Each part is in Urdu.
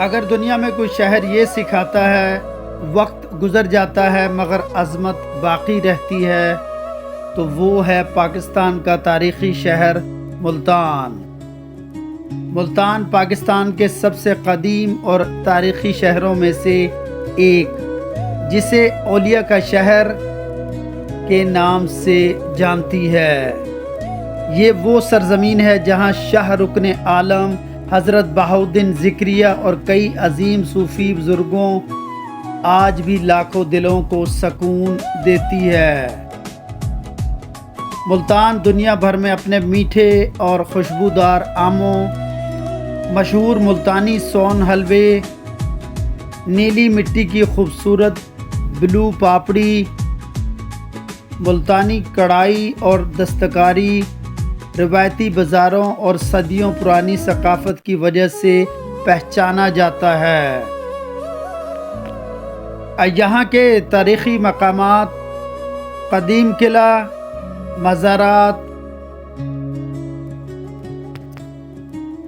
اگر دنیا میں کوئی شہر یہ سکھاتا ہے وقت گزر جاتا ہے مگر عظمت باقی رہتی ہے تو وہ ہے پاکستان کا تاریخی شہر ملتان۔ ملتان پاکستان کے سب سے قدیم اور تاریخی شہروں میں سے ایک، جسے اولیاء کا شہر کے نام سے جانتی ہے۔ یہ وہ سرزمین ہے جہاں شاہ رکن عالم حضرت بہاؤالدین ذکریہ اور کئی عظیم صوفی بزرگوں آج بھی لاکھوں دلوں کو سکون دیتی ہے۔ ملتان دنیا بھر میں اپنے میٹھے اور خوشبودار آموں، مشہور ملتانی سون حلوے، نیلی مٹی کی خوبصورت بلو پاپڑی، ملتانی کڑھائی اور دستکاری، روایتی بازاروں اور صدیوں پرانی ثقافت کی وجہ سے پہچانا جاتا ہے۔ یہاں کے تاریخی مقامات، قدیم قلعہ، مزارات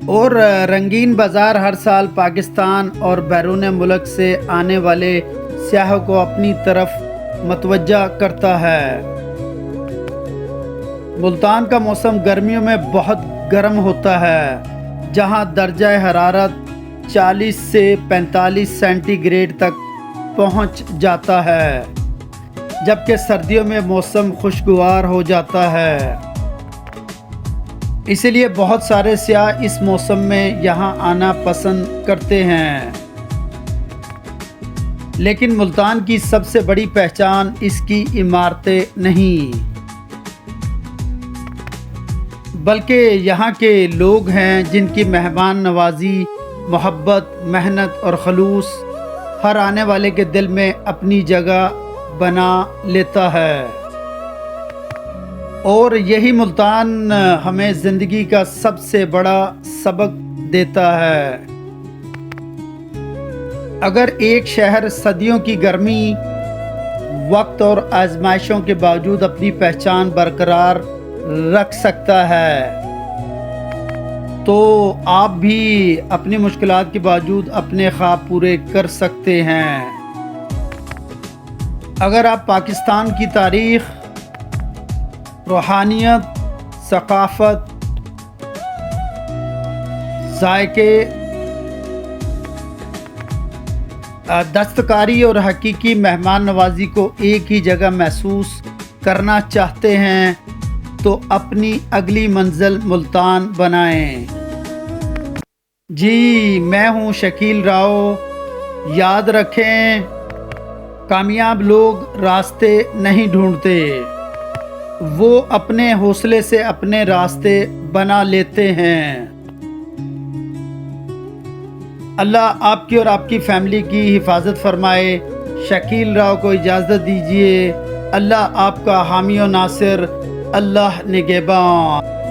اور رنگین بازار ہر سال پاکستان اور بیرون ملک سے آنے والے سیاحوں کو اپنی طرف متوجہ کرتا ہے۔ ملتان کا موسم گرمیوں میں بہت گرم ہوتا ہے، جہاں درجہ حرارت 40 سے 45 سینٹی گریڈ تک پہنچ جاتا ہے، جبکہ سردیوں میں موسم خوشگوار ہو جاتا ہے۔ اسی لیے بہت سارے سیاح اس موسم میں یہاں آنا پسند کرتے ہیں۔ لیکن ملتان کی سب سے بڑی پہچان اس کی عمارتیں نہیں، بلکہ یہاں کے لوگ ہیں جن کی مہمان نوازی، محبت، محنت اور خلوص ہر آنے والے کے دل میں اپنی جگہ بنا لیتا ہے۔ اور یہی ملتان ہمیں زندگی کا سب سے بڑا سبق دیتا ہے۔ اگر ایک شہر صدیوں کی گرمی، وقت اور آزمائشوں کے باوجود اپنی پہچان برقرار رکھ سکتا ہے تو آپ بھی اپنی مشکلات کے باوجود اپنے خواب پورے کر سکتے ہیں۔ اگر آپ پاکستان کی تاریخ، روحانیت، ثقافت، ذائقے، دستکاری اور حقیقی مہمان نوازی کو ایک ہی جگہ محسوس کرنا چاہتے ہیں تو اپنی اگلی منزل ملتان بنائیں۔ جی، میں ہوں شکیل راؤ۔ یاد رکھیں، کامیاب لوگ راستے نہیں ڈھونڈتے، وہ اپنے حوصلے سے اپنے راستے بنا لیتے ہیں۔ اللہ آپ کی اور آپ کی فیملی کی حفاظت فرمائے۔ شکیل راؤ کو اجازت دیجیے۔ اللہ آپ کا حامی و ناصر، اللہ نگہبان۔